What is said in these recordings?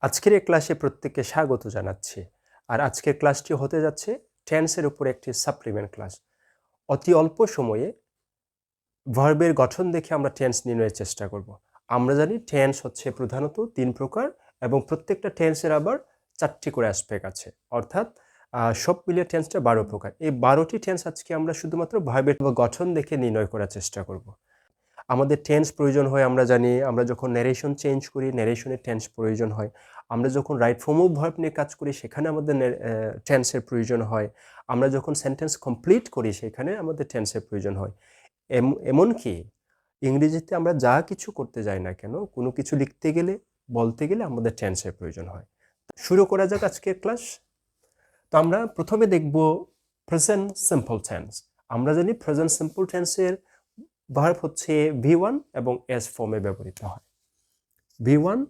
আজকের এই ক্লাসে প্রত্যেককে স্বাগত জানাচ্ছি। আর আজকের ক্লাসটি হতে যাচ্ছে টেন্সের উপর একটি সাপ্লিমেন্ট ক্লাস। অতি অল্প সময়ে ভার্বের গঠন দেখে আমরা টেন্স নির্ণয়ের চেষ্টা করব। আমরা জানি টেন্স হচ্ছে প্রধানত ৩ প্রকার এবং প্রত্যেকটা টেন্সের আবার ৪টি করে অ্যাসপেক্ট আছে। অর্থাৎ সব মিলিয়ে টেন্সটা ১২ প্রকার। এই ১২টি টেন্স আজকে আমরা শুধুমাত্র ভার্বের গঠন দেখে নির্ণয় করার চেষ্টা করব। আমাদের টেন্স প্রয়োজন হয়, আমরা জানি আমরা যখন ন্যারেশন চেঞ্জ করি ন্যারেশনের টেন্স প্রয়োজন হয়। আমরা যখন রাইট ফর্ম অফ ভার্ব নিয়ে কাজ করি সেখানে আমাদের টেন্সের প্রয়োজন হয়। আমরা যখন সেন্টেন্স কমপ্লিট করি সেখানে আমাদের টেন্সের প্রয়োজন হয়। এমনকি ইংরেজিতে আমরা যা কিছু করতে যাই না কেন, কোনো কিছু লিখতে গেলে বলতে গেলে আমাদের টেন্সের প্রয়োজন হয়। শুরু করা যাক আজকের ক্লাস। তো আমরা প্রথমে দেখব প্রেজেন্ট সিম্পল টেন্স। আমরা জানি প্রেজেন্ট সিম্পল টেন্সের ভার্ব হচ্ছে V1 এবং S ফর্মে ব্যবহৃত হয়। V1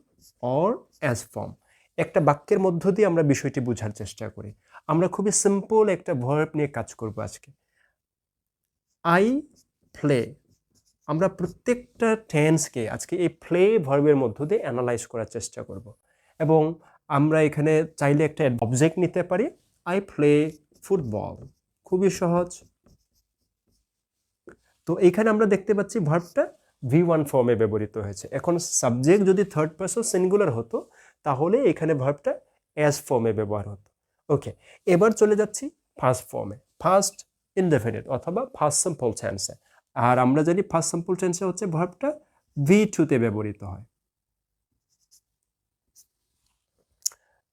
or S form. একটা বাক্যের মধ্য দিয়ে আমরা বিষয়টি বোঝার চেষ্টা করি। আমরা খুবই সিম্পল একটা ভার্ব নিয়ে কাজ করব আজকে। I play. আমরা প্রত্যেকটা টেন্সকে আজকে এই প্লে ভার্বের মধ্য দিয়ে অ্যানালাইজ করার চেষ্টা করব এবং আমরা এখানে চাইলে একটা অবজেক্ট নিতে পারি। I play football. খুবই সহজ। তো এইখানে আমরা দেখতে পাচ্ছি ভার্বটা V1 ফর্মে ব্যবহৃত হয়েছে। এখন সাবজেক্ট যদি থার্ড পারসন সিঙ্গুলার হতো তাহলে এখানে ভার্বটা এস ফর্মে ব্যবহার হতো। ওকে, এবার চলে যাচ্ছি ফার্স্ট ফর্মে, ফার্স্ট ইনডেফিনিট অথবা ফার্স্ট সিম্পল টেন্সে। আর আমরা জানি ফার্স্ট সিম্পল টেন্সে হচ্ছে ভার্বটা V2 তে ব্যবহৃত হয়।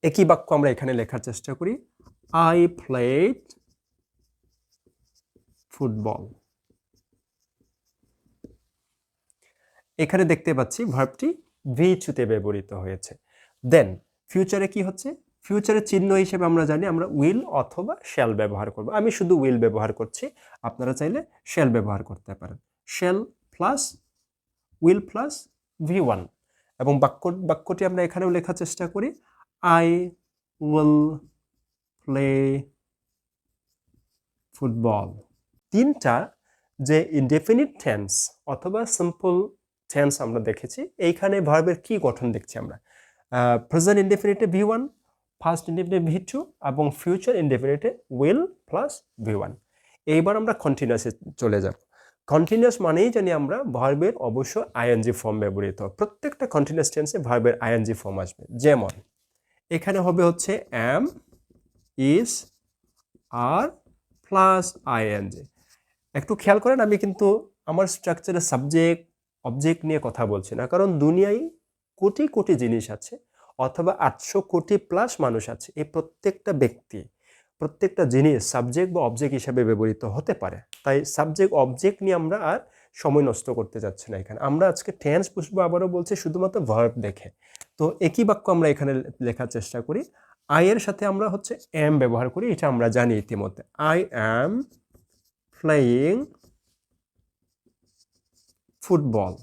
একই বাক্য আমরা এখানে লেখার চেষ্টা করি। I played football. এখানে দেখতে পাচ্ছি ভার্বটি V2 তে ব্যবহৃত হয়েছে। দেন ফিউচারে কি হচ্ছে? ফিউচারের চিহ্ন হিসেবে আমরা জানি আমরা উইল অথবা শ্যাল ব্যবহার করব। আমি শুধু উইল ব্যবহার করছি, আপনারা চাইলে শ্যাল ব্যবহার করতে পারেন। Shall plus will plus V1 এবং বাক্যটি আমরা এখানেও লেখার চেষ্টা করি। I will play football. তিনটা যে ইনডেফিনিট টেন্স অথবা সিম্পল টেন্স আমরা দেখেছি, এইখানে ভার্বের কি গঠন দেখছি আমরা? প্রেজেন্ট ইনডেফিনিটে V1, ফার্স্ট ইনডেফিনিটে V2 এবং ফিউচার ইনডেফিনিটে উইল প্লাস V1। এইবার আমরা কন্টিনিউয়াসে চলে যাব। কন্টিনিউয়াস মানেই জানি আমরা ভার্বের অবশ্য আইএনজি ফর্ম ব্যবহৃত হয়। প্রত্যেকটা কন্টিনিউয়াস টেন্সে ভার্বের আইএনজি ফর্ম আসবে। যেমন এখানে হবে হচ্ছে am, is, are plus ING. একটু খেয়াল করেন, আমি কিন্তু আমার স্ট্রাকচারে সাবজেক্ট অবজেক্ট নিয়ে কথা বলছি না, কারণ দুনিয়ায় কোটি কোটি জিনিস আছে অথবা 800 কোটি প্লাস মানুষ আছে। এই প্রত্যেকটা ব্যক্তি প্রত্যেকটা জিনিস সাবজেক্ট বা অবজেক্ট হিসেবে ব্যবহৃত হতে পারে। তাই সাবজেক্ট অবজেক্ট নিয়ে আমরা আর সময় নষ্ট করতে যাচ্ছি না। এখানে আমরা আজকে টেন্স বুঝবো, আবারও বলছি, শুধুমাত্র ভার্ব দেখে। তো একই বাক্য আমরা এখানে লেখার চেষ্টা করি। আই এর সাথে আমরা হচ্ছে এম ব্যবহার করি, এটা আমরা জানি ইতিমধ্যে। I am playing football.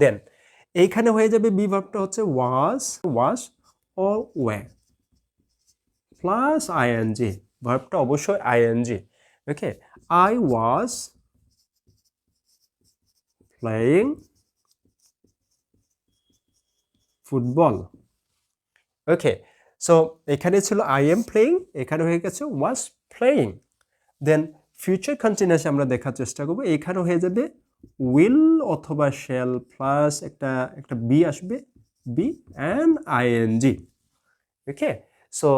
Then এইখানে হয়ে যাবে বি ভার্বটা হচ্ছে was or were plus ING. ভার্বটা অবশ্যই ING. Okay, I was playing football. Okay, so এখানে ছিল আই এম প্লেয়িং, এখানে হয়ে গেছে was playing. Then future continuous আমরা দেখার চেষ্টা করব। এখানে হয়ে যাবে উইল অথবা শ্যাল প্লাস একটা বি আসবে, be and ING. Okay, so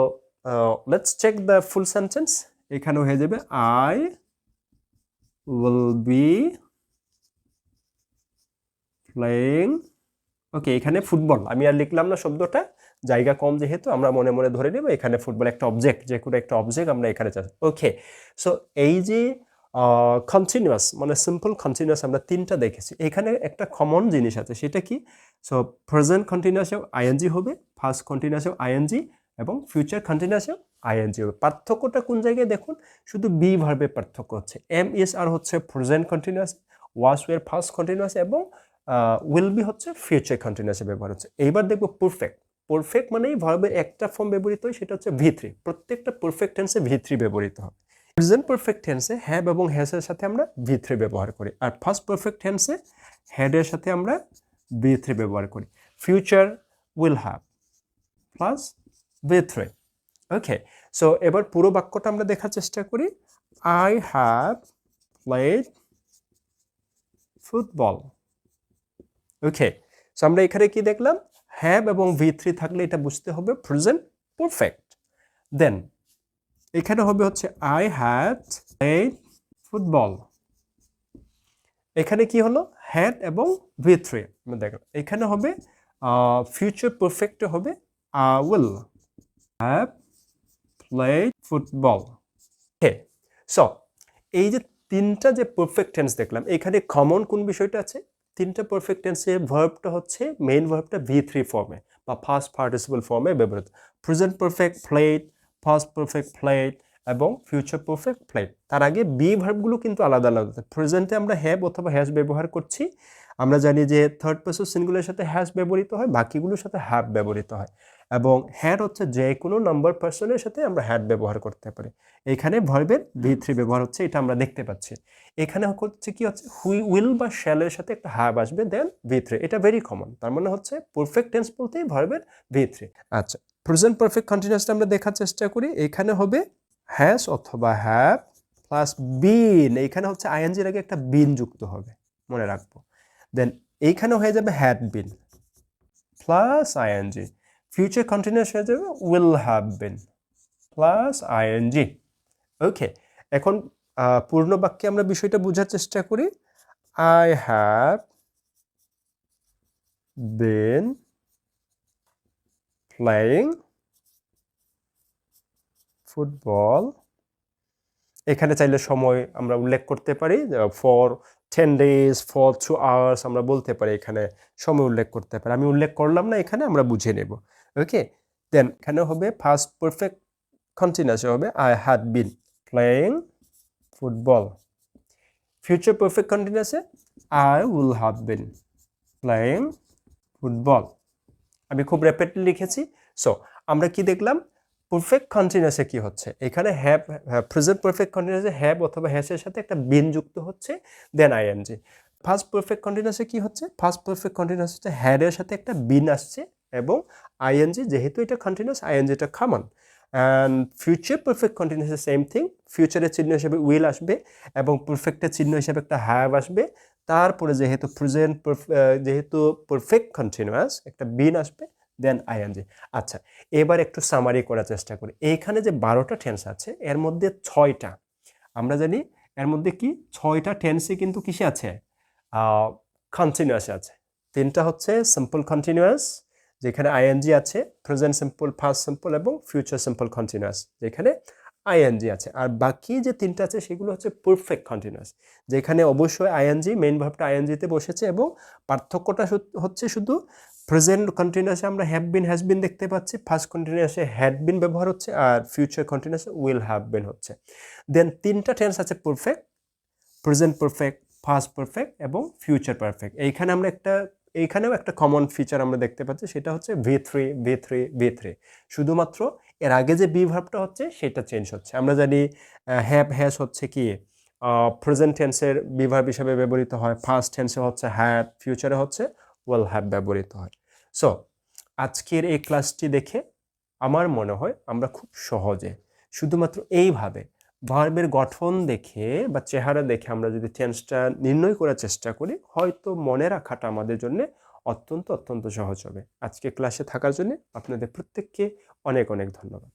let's check the full sentence. এখানে হয়ে যাবে I will be playing. Okay, এখানে ফুটবল আমি আর লিখলাম না শব্দটা, জায়গা কম যেহেতু আমরা মনে মনে ধরে নেব এখানে ফুটবল একটা অবজেক্ট, যে কোনো একটা অবজেক্ট আমরা এখানে চাই। ওকে, সো এই যে কন্টিনিউয়াস মানে সিম্পল কন্টিনিউয়াস আমরা তিনটা দেখেছি। এখানে একটা কমন জিনিস আছে, সেটা কি? সো প্রেজেন্ট কন্টিনিউয়াসেও আইএনজি হবে, ফার্স্ট কন্টিনিউয়াসেও আইএনজি এবং ফিউচার কন্টিনিউয়াসেও আইএনজি হবে। পার্থক্যটা কোন জায়গায় দেখুন, শুধু বি ভার্বের পার্থক্য হচ্ছে। এম ইস আর হচ্ছে প্রেজেন্ট কন্টিনিউয়াস, ওয়াজ ওয়ের ফার্স্ট কন্টিনিউয়াস এবং উইল বি হচ্ছে ফিউচার কন্টিনিউয়াসে ব্যবহার হচ্ছে। এইবার দেখবো পারফেক্ট। পারফেক্ট মানেই ভার্বের একটা ফর্ম ব্যবহৃত হয়, সেটা হচ্ছে V3। প্রত্যেকটা পারফেক্ট টেন্সে V3 ব্যবহৃত হয়। প্রেজেন্ট পারফেক্ট টেন্সে হ্যাভ এবং হ্যাজের সাথে আমরা V3 ব্যবহার করি, আর ফার্স্ট পারফেক্ট টেন্সে হ্যাড এর সাথে আমরা V3 ব্যবহার করি। Future will have plus V3। Okay, so এবার পুরো বাক্যটা আমরা দেখার চেষ্টা করি। I have played football। Okay, so আমরা এখানে কি দেখলাম? হ্যাভ এবং V3 থাকলে এটা বুঝতে হবে প্রেজেন্ট পারফেক্ট। দেন এখানে হবে হচ্ছে I had played football। এখানে কি হলো? হ্যাড এবং V3 আমরা দেখলাম। এখানে হবে ফিউচার পারফেক্টে হবে I will have played football। Okay, so এই যে তিনটা যে পারফেক্ট টেন্স দেখলাম, এখানে কমন কোন বিষয়টা আছে? তিনটা পারফেক্ট টেন্সে ভার্বটা হচ্ছে মেইন ভার্বটা V3 ফর্মে বা ফার্স্ট পার্টিসিপল ফর্মে ব্যবহৃত। Present perfect played, first perfect played এবং ফিউচার পারফেক্ট প্লেড। তার আগে বি ভার্বগুলো কিন্তু আলাদা আলাদা। প্রেজেন্টে আমরা হ্যাভ অথবা হ্যাজ ব্যবহার করছি। আমরা জানি যে থার্ড পারসন সিঙ্গুলারের সাথে হ্যাজ ব্যবহৃত হয়, বাকিগুলোর সাথে হ্যাভ ব্যবহৃত হয়। এবং হ্যাড হচ্ছে যে কোনো নাম্বার পার্সনের সাথে আমরা হ্যাড ব্যবহার করতে পারি। এখানে ভার্বের V3 ব্যবহার হচ্ছে, এটা আমরা দেখতে পাচ্ছি। এখানে হচ্ছে কি হচ্ছে, উইল বা শ্যালের সাথে একটা হ্যাভ আসবে, দেন V3। এটা ভেরি কমন। তার মানে হচ্ছে পারফেক্ট টেন্স বলতেই ভার্বের V3। আচ্ছা, প্রেজেন্ট পারফেক্ট কন্টিনিউয়াসটা আমরা দেখার চেষ্টা করি। এখানে হবে হ্যাজ অথবা হ্যাভ প্লাস বিন। এখানে হচ্ছে আইএনজির আগে একটা বিন যুক্ত হবে, মনে রাখবো। দেন এইখানে হয়ে যাবে had been plus ING. Future continuous হয়ে যাবে will have been plus ING. Okay, এখন পূর্ণ বাক্যে আমরা বিষয়টা বোঝার চেষ্টা করি। I have been playing football। এখানে চাইলে সময় আমরা উল্লেখ করতে পারি, ফর 10 days, ফর 2 hours আমরা বলতে পারি, এখানে সময় উল্লেখ করতে পারি। আমি উল্লেখ করলাম না, এখানে আমরা বুঝে নেব। ওকে, দেন এখানে হবে ফার্স্ট পারফেক্ট কন্টিনিউয়াস হবে I had been playing football। Future perfect কন্টিনিউয়াসে I will have been playing football। আমি খুব র্যাপিডলি লিখেছি। সো আমরা কি দেখলাম? পারফেক্ট কন্টিনিউয়াসে কি হচ্ছে? এখানে হ্যাভ, প্রেজেন্ট পারফেক্ট কন্টিনিউয়াসে হ্যাভ অথবা হ্যাজের সাথে একটা বিন যুক্ত হচ্ছে, দেন আইএনজি। ফার্স্ট পারফেক্ট কন্টিনিউয়াসে কি হচ্ছে? ফার্স্ট পারফেক্ট কন্টিনিউয়াস হচ্ছে হ্যাডের সাথে একটা বিন আসছে এবং আইএনজি, যেহেতু এটা কন্টিনিউয়াস, আইএনজিটা কমন। অ্যান্ড ফিউচার পারফেক্ট কন্টিনিউয়াসে সেম থিং। ফিউচারের চিহ্ন হিসেবে উইল আসবে এবং পারফেক্টের চিহ্ন হিসেবে একটা হ্যাভ আসবে। তারপরে যেহেতু যেহেতু পারফেক্ট কন্টিনিউয়াস, একটা বিন আসবে, দেন আইএনজি। আচ্ছা, এবার একটু সামারি করার চেষ্টা করি। এইখানে যে 12টা টেন্স আছে, এর মধ্যে 6টা আমরা জানি, এর মধ্যে কি 6টা টেন্সই কিন্তু কিসে আছে? কন্টিনিউয়াসে আছে। 3টা হচ্ছে সিম্পল কন্টিনিউয়াস, যেখানে আইএনজি আছে, প্রেজেন্ট সিম্পল, পাস্ট সিম্পল এবং ফিউচার সিম্পল কন্টিনিউয়াস, যেখানে আইএনজি আছে। আর বাকি যে 3টা আছে সেগুলো হচ্ছে পারফেক্ট কন্টিনিউয়াস, যেখানে অবশ্যই আইএনজি, মেইন ভার্বটা আইএনজিতে বসেছে এবং পার্থক্যটা হচ্ছে শুধু প্রেজেন্ট কন্টিনিউয়াসে আমরা হ্যাভ বিন, হ্যাজ বিন দেখতে পাচ্ছি, ফার্স্ট কন্টিনিউয়াসে হ্যাড বিন ব্যবহার হচ্ছে, আর ফিউচার কন্টিনিউয়াসে উইল হ্যাভ বিন হচ্ছে। দেন 3টা টেন্স আছে perfect, present perfect, first perfect এবং ফিউচার পারফেক্ট। এইখানেও একটা কমন ফিচার আমরা দেখতে পাচ্ছি, সেটা হচ্ছে V3। শুধুমাত্র এর আগে যে বি ভার্বটা হচ্ছে সেটা চেঞ্জ হচ্ছে। আমরা জানি হ্যাভ, হ্যাজ হচ্ছে কি প্রেজেন্ট টেন্সের বি ভার্ব হিসেবে ব্যবহৃত হয়, ফার্স্ট টেন্সে হচ্ছে হ্যাড, ফিউচারে হচ্ছে উইল হ্যাভ ব্যবহৃত হয়। সো আজকের এই ক্লাসটি দেখে আমার মনে হয় আমরা খুব সহজে শুধুমাত্র এইভাবে ভার্বের গঠন দেখে বা চেহারা দেখে আমরা যদি টেন্সটা নির্ণয় করার চেষ্টা করি, হয়তো মনে রাখাটা আমাদের জন্য অত্যন্ত সহজ হবে। আজকে ক্লাসে থাকার জন্য আপনাদের প্রত্যেককে অনেক ধন্যবাদ।